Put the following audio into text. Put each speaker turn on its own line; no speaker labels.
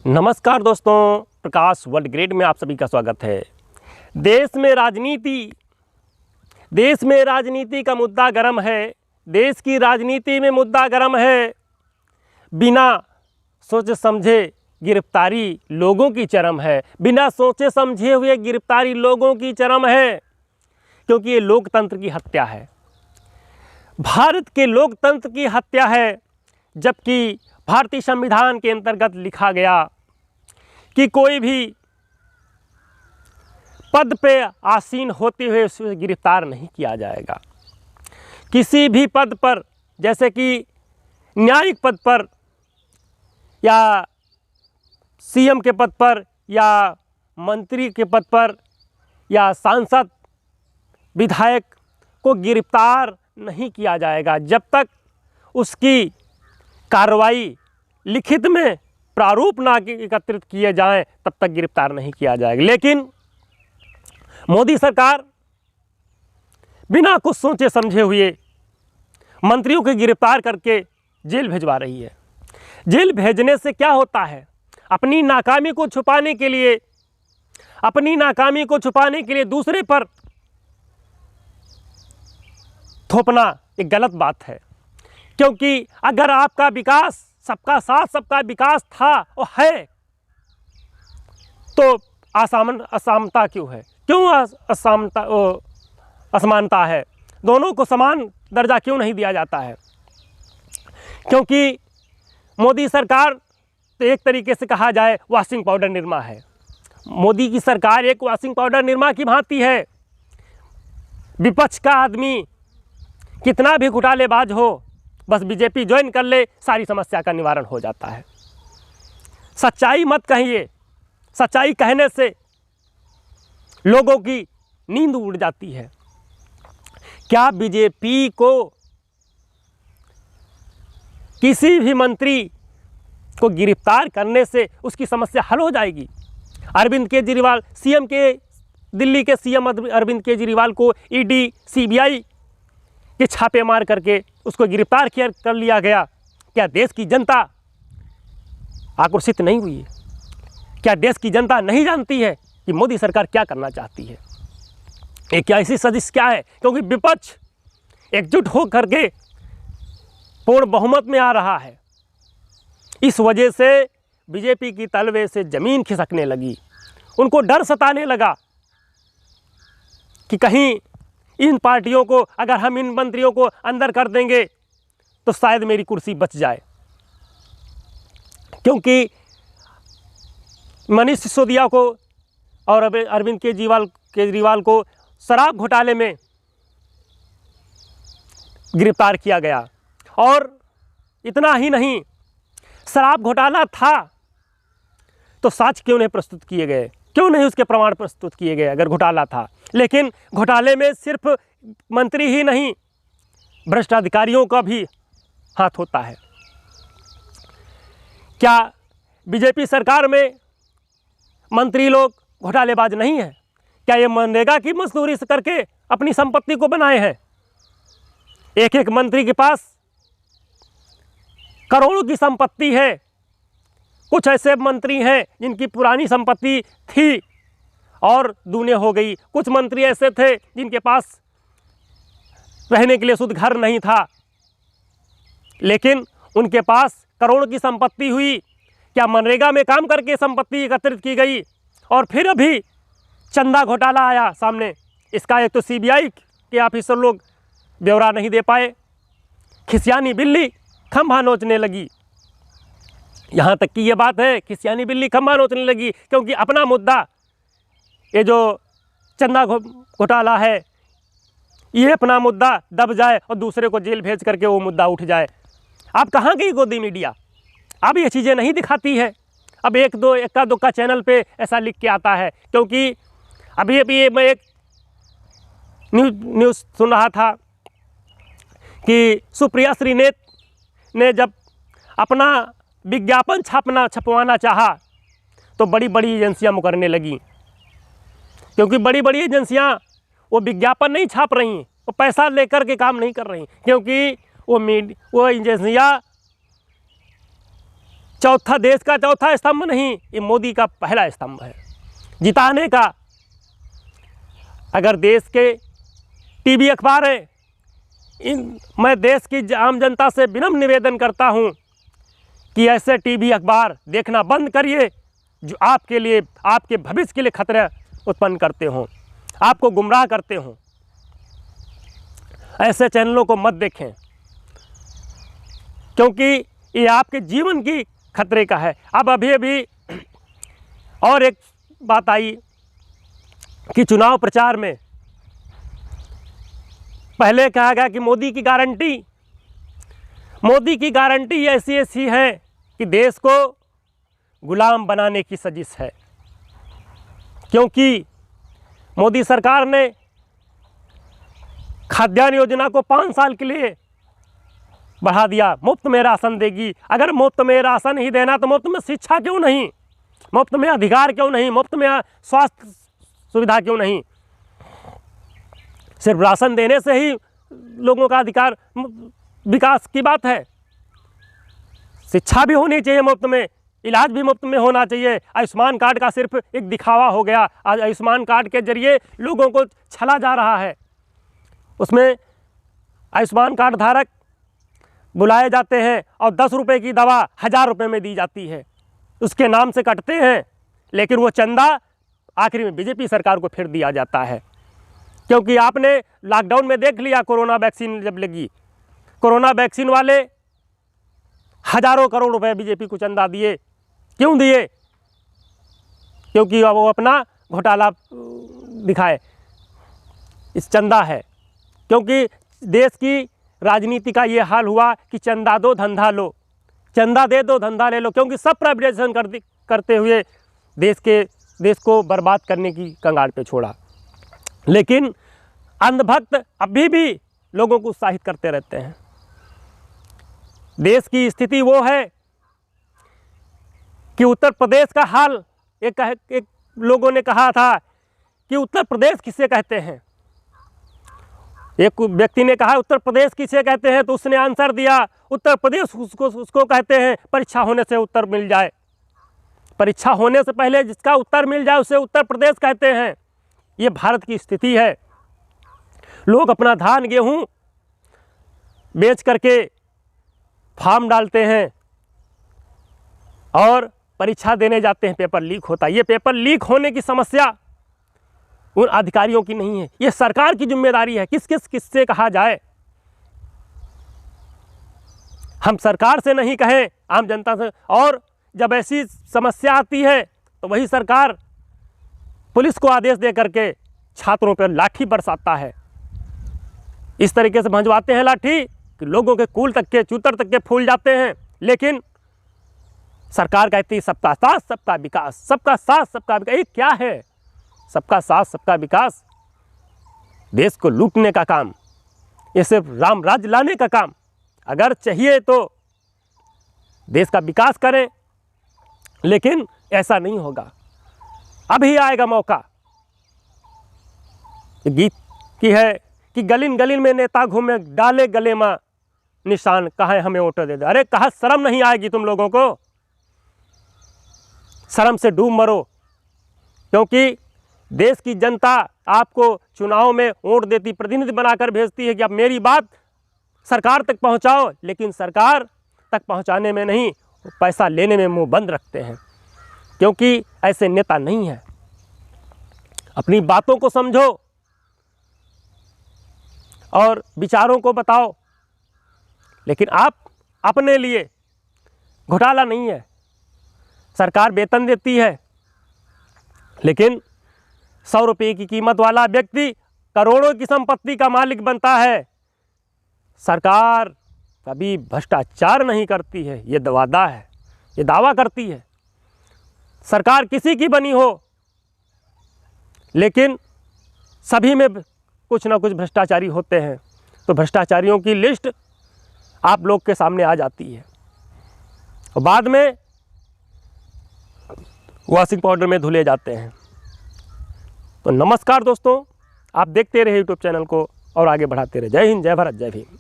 नमस्कार दोस्तों, प्रकाश world grade में आप सभी का स्वागत है। देश में राजनीति का मुद्दा गर्म है। देश की राजनीति में मुद्दा गर्म है। बिना सोचे समझे गिरफ्तारी लोगों की चरम है। बिना सोचे समझे हुए गिरफ्तारी लोगों की चरम है, क्योंकि ये लोकतंत्र की हत्या है। भारत के लोकतंत्र की हत्या है। जबकि भारतीय संविधान के अंतर्गत लिखा गया कि कोई भी पद पे आसीन होते हुए उसे गिरफ्तार नहीं किया जाएगा। किसी भी पद पर, जैसे कि न्यायिक पद पर या सीएम के पद पर या मंत्री के पद पर या सांसद विधायक को गिरफ्तार नहीं किया जाएगा जब तक उसकी कार्रवाई लिखित में प्रारूप ना एकत्रित किए जाएं, तब तक गिरफ्तार नहीं किया जाएगा। लेकिन मोदी सरकार बिना कुछ सोचे समझे हुए मंत्रियों को गिरफ्तार करके जेल भिजवा रही है। जेल भेजने से क्या होता है? अपनी नाकामी को छुपाने के लिए दूसरे पर थोपना एक गलत बात है। क्योंकि अगर आपका विकास, सबका साथ सबका विकास था और है, तो असमानता क्यों है? क्यों असमानता है? दोनों को समान दर्जा क्यों नहीं दिया जाता है? क्योंकि मोदी सरकार तो एक तरीके से कहा जाए वॉशिंग पाउडर निरमा है। मोदी की सरकार एक वॉशिंग पाउडर निरमा की भांति है। विपक्ष का आदमी कितना भी घोटालेबाज हो, बस बीजेपी ज्वाइन कर ले, सारी समस्या का निवारण हो जाता है। सच्चाई मत कहिए। सच्चाई कहने से लोगों की नींद उड़ जाती है। क्या बीजेपी को किसी भी मंत्री को गिरफ्तार करने से उसकी समस्या हल हो जाएगी? अरविंद केजरीवाल दिल्ली के सीएम अरविंद केजरीवाल को ईडी सीबीआई के छापे मार करके उसको गिरफ्तार कर लिया गया। क्या देश की जनता आक्रोशित नहीं हुई है? क्या देश की जनता नहीं जानती है कि मोदी सरकार क्या करना चाहती है? ये क्या ऐसी साजिश क्या है? क्योंकि विपक्ष एकजुट हो करके पूर्ण बहुमत में आ रहा है। इस वजह से बीजेपी की तलवे से जमीन खिसकने लगी। उनको डर सताने लगा कि कहीं इन पार्टियों को, अगर हम इन मंत्रियों को अंदर कर देंगे तो शायद मेरी कुर्सी बच जाए। क्योंकि मनीष सिसोदिया को और अरविंद केजरीवाल को शराब घोटाले में गिरफ्तार किया गया। और इतना ही नहीं, शराब घोटाला था तो साक्ष्य क्यों नहीं प्रस्तुत किए गए? क्यों नहीं उसके प्रमाण प्रस्तुत किए गए अगर घोटाला था? लेकिन घोटाले में सिर्फ मंत्री ही नहीं, भ्रष्ट अधिकारियों का भी हाथ होता है। क्या बीजेपी सरकार में मंत्री लोग घोटालेबाज नहीं है? क्या ये मनरेगा की मजदूरी से करके अपनी संपत्ति को बनाए हैं? एक एक मंत्री के पास करोड़ों की संपत्ति है। कुछ ऐसे मंत्री हैं जिनकी पुरानी संपत्ति थी और दूने हो गई। कुछ मंत्री ऐसे थे जिनके पास रहने के लिए शुद्ध घर नहीं था, लेकिन उनके पास करोड़ों की संपत्ति हुई। क्या मनरेगा में काम करके संपत्ति एकत्रित की गई? और फिर अभी चंदा घोटाला आया सामने। इसका एक तो सीबीआई के ऑफिसर लोग ब्यौरा नहीं दे पाए। खिसियानी बिल्ली खंभा नोचने लगी। यहाँ तक कि ये बात है, खिसियानी बिल्ली खंभा नोचने लगी, क्योंकि अपना मुद्दा, ये जो चंदा घोटाला है, ये अपना मुद्दा दब जाए और दूसरे को जेल भेज करके वो मुद्दा उठ जाए। अब कहाँ गई गोदी मीडिया? अब ये चीज़ें नहीं दिखाती है। अब इक्का दुक्का चैनल पे ऐसा लिख के आता है। क्योंकि अभी मैं एक न्यूज़ सुन रहा था कि सुप्रिया श्रीनेत ने जब अपना विज्ञापन छपवाना चाहा तो बड़ी बड़ी एजेंसियां मुकरने लगीं। क्योंकि बड़ी बड़ी एजेंसियां वो विज्ञापन नहीं छाप रही, वो पैसा लेकर के काम नहीं कर रही। क्योंकि वो एजेंसियां देश का चौथा स्तंभ नहीं, ये मोदी का पहला स्तंभ है जिताने का। अगर देश के टीवी अखबार हैं, मैं देश की आम जनता से विनम्र निवेदन करता हूं कि ऐसे टीवी अखबार देखना बंद करिए जो आपके लिए, आपके भविष्य के लिए खतरा उत्पन्न करते हों, आपको गुमराह करते हों। ऐसे चैनलों को मत देखें, क्योंकि ये आपके जीवन की खतरे का है। अब अभी और एक बात आई कि चुनाव प्रचार में पहले कहा गया कि मोदी की गारंटी ऐसी है कि देश को गुलाम बनाने की साजिश है, क्योंकि मोदी सरकार ने खाद्यान्न योजना को 5 साल के लिए बढ़ा दिया, मुफ्त में राशन देगी। अगर मुफ्त में राशन ही देना तो मुफ्त में शिक्षा क्यों नहीं, मुफ्त में अधिकार क्यों नहीं, मुफ्त में स्वास्थ्य सुविधा क्यों नहीं? सिर्फ राशन देने से ही लोगों का अधिकार विकास की बात है। शिक्षा भी होनी चाहिए मुफ्त में, इलाज भी मुफ्त में होना चाहिए। आयुष्मान कार्ड का सिर्फ एक दिखावा हो गया। आज आयुष्मान कार्ड के जरिए लोगों को छला जा रहा है। उसमें आयुष्मान कार्ड धारक बुलाए जाते हैं और 10 रुपये की दवा 1000 रुपये में दी जाती है, उसके नाम से कटते हैं, लेकिन वो चंदा आखिर में बीजेपी सरकार को फिर दिया जाता है। क्योंकि आपने लॉकडाउन में देख लिया, कोरोना वैक्सीन जब लगी, कोरोना वैक्सीन वाले हज़ारों करोड़ रुपए बीजेपी को चंदा दिए। क्यों दिए? क्योंकि वो अपना घोटाला दिखाए, इस चंदा है। क्योंकि देश की राजनीति का ये हाल हुआ कि चंदा दो धंधा लो, चंदा दे दो धंधा ले लो। क्योंकि सब प्राइवेटाइजेशन करते हुए देश को बर्बाद करने की कंगाल पे छोड़ा। लेकिन अंधभक्त अभी भी लोगों को उत्साहित करते रहते हैं। देश की स्थिति वो है कि उत्तर प्रदेश का हाल, एक लोगों ने कहा था कि उत्तर प्रदेश किसे कहते हैं। एक व्यक्ति ने कहा उत्तर प्रदेश किसे कहते हैं, तो उसने आंसर दिया उत्तर प्रदेश उसको कहते हैं परीक्षा होने से उत्तर मिल जाए। परीक्षा होने से पहले जिसका उत्तर मिल जाए उसे उत्तर प्रदेश कहते हैं। ये भारत की स्थिति है। लोग अपना धान गेहूं बेच करके फार्म डालते हैं और परीक्षा देने जाते हैं, पेपर लीक होता है। ये पेपर लीक होने की समस्या उन अधिकारियों की नहीं है, ये सरकार की जिम्मेदारी है। किससे कहा जाए? हम सरकार से नहीं कहें, आम जनता से। और जब ऐसी समस्या आती है तो वही सरकार पुलिस को आदेश दे करके छात्रों पर लाठी बरसाता है। इस तरीके से भंजवाते हैं लाठी कि लोगों के कूल तक के, चूतर तक के फूल जाते हैं। लेकिन सरकार कहती है सबका साथ सबका विकास, सबका साथ सबका विकास। ये क्या है? सबका साथ सबका विकास देश को लूटने का काम, ये सिर्फ राम राज्य लाने का काम। अगर चाहिए तो देश का विकास करें, लेकिन ऐसा नहीं होगा। अभी आएगा मौका। गीत की है कि गलिन गलिन में नेता घूमे, डाले गले में निशान, कहाँ हमें वोट दे दे। अरे कहाँ शर्म नहीं आएगी तुम लोगों को? शर्म से डूब मरो। क्योंकि देश की जनता आपको चुनाव में वोट देती, प्रतिनिधि बनाकर भेजती है कि अब मेरी बात सरकार तक पहुंचाओ, लेकिन सरकार तक पहुंचाने में नहीं, पैसा लेने में मुंह बंद रखते हैं। क्योंकि ऐसे नेता नहीं है। अपनी बातों को समझो और विचारों को बताओ, लेकिन आप अपने लिए घोटाला नहीं है। सरकार वेतन देती है, लेकिन 100 रुपये की कीमत वाला व्यक्ति करोड़ों की संपत्ति का मालिक बनता है। सरकार कभी भ्रष्टाचार नहीं करती है, ये वादा है, ये दावा करती है। सरकार किसी की बनी हो, लेकिन सभी में कुछ ना कुछ भ्रष्टाचारी होते हैं। तो भ्रष्टाचारियों की लिस्ट आप लोग के सामने आ जाती है और बाद में वॉशिंग पाउडर में धुले जाते हैं। तो नमस्कार दोस्तों, आप देखते रहे यूट्यूब चैनल को और आगे बढ़ाते रहे। जय हिंद, जय भारत, जय भीम।